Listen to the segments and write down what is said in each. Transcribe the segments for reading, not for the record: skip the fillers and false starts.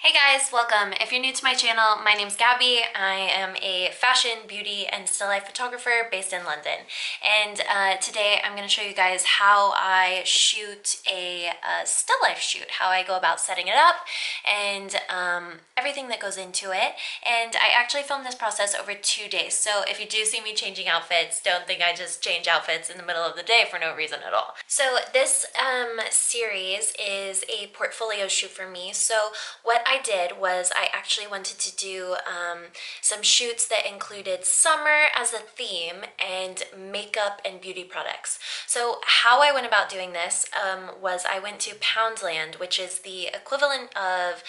Hey guys, welcome. If you're new to my channel, my name's Gabby. I am a fashion, beauty, and still life photographer based in London. And today I'm going to show you guys how I shoot a still life shoot, how I go about setting it up, and everything that goes into it. And I actually filmed this process over 2 days. So if you do see me changing outfits, don't think I just change outfits in the middle of the day for no reason at all. So this series is a portfolio shoot for me. So what I did was I actually wanted to do some shoots that included summer as a theme and makeup and beauty products. So how I went about doing this was I went to Poundland, which is the equivalent of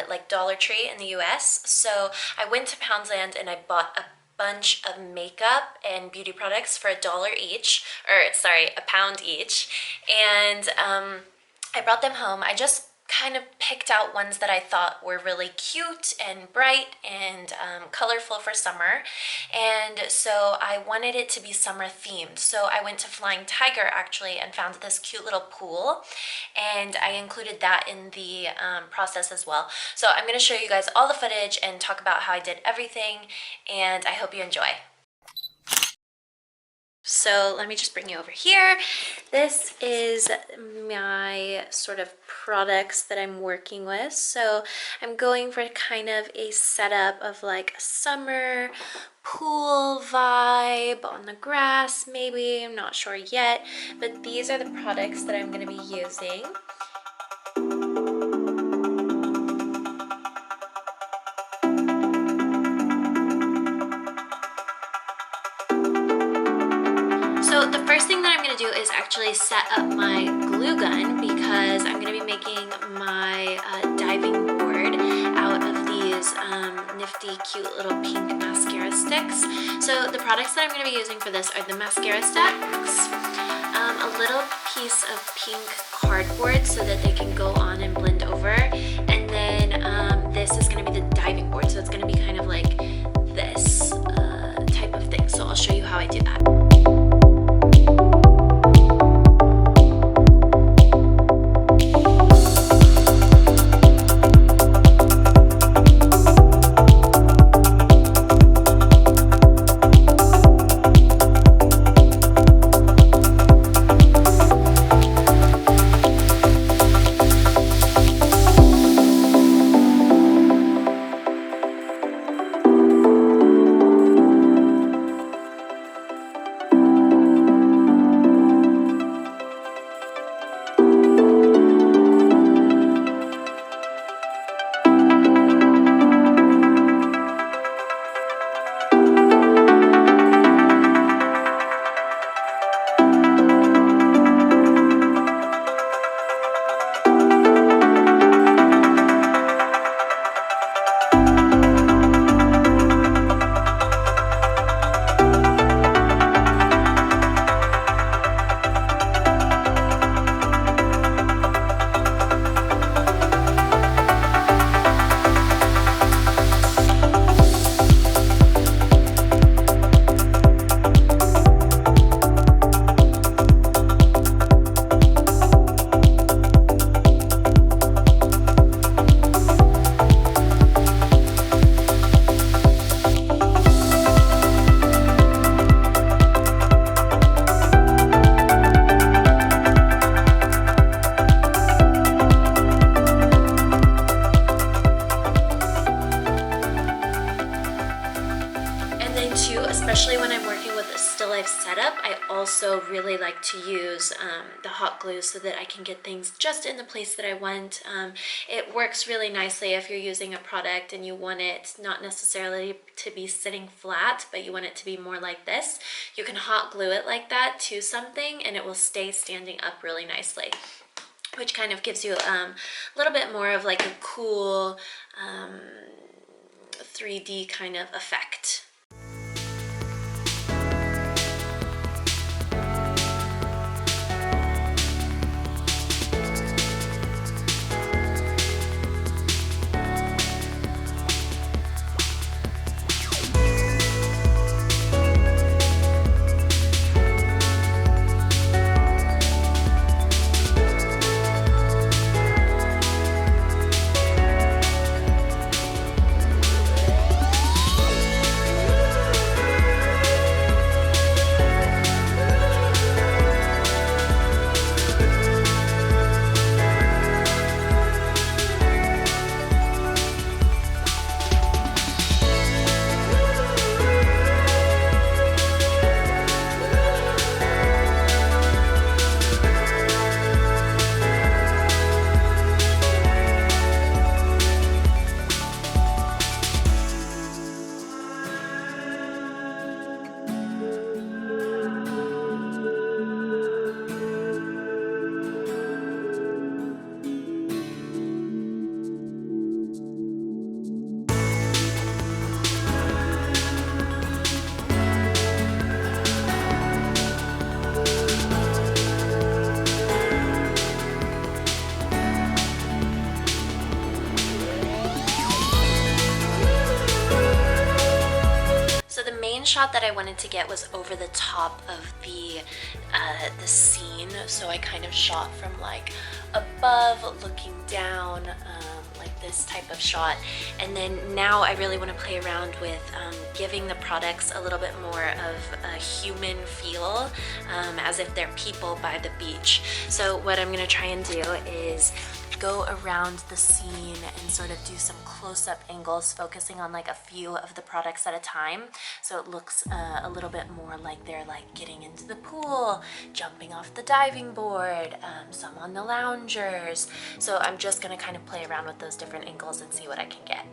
like Dollar Tree in the US. So I went to Poundland and I bought a bunch of makeup and beauty products for $1 each, or sorry, £1 each. And I brought them home. I just kind of picked out ones that I thought were really cute and bright and colorful for summer, and so I wanted it to be summer themed. So I went to Flying Tiger actually and found this cute little pool, and I included that in the process as well. So I'm going to show you guys all the footage and talk about how I did everything, and I hope you enjoy. So let me just bring you over here. This is my sort of products that I'm working with. So I'm going for kind of a setup of like a summer pool vibe on the grass, maybe, I'm not sure yet, but these are the products that I'm going to be using. So the first thing that I'm going to do is actually set up my glue gun, because I'm going to be making my diving board out of these nifty cute little pink mascara sticks. So the products that I'm going to be using for this are the mascara sticks, a little piece of pink cardboard so that they can go on and blend over, and then this is going to be the diving board, so it's going to be kind of like this type of thing. So I'll show you how I do that. Especially when I'm working with a still life setup, I also really like to use the hot glue so that I can get things just in the place that I want. It works really nicely if you're using a product and you want it not necessarily to be sitting flat, but you want it to be more like this. You can hot glue it like that to something and it will stay standing up really nicely, which kind of gives you a little bit more of like a cool 3D kind of effect. shot that I wanted to get was over the top of the scene, so I kind of shot from like above looking down, like this type of shot. And then now I really want to play around with giving the products a little bit more of a human feel, as if they're people by the beach. So what I'm going to try and do is go around the scene and sort of do some close-up angles, focusing on like a few of the products at a time, so it looks a little bit more like they're like getting into the pool, jumping off the diving board, some on the loungers. So I'm just gonna kind of play around with those different angles and see what I can get.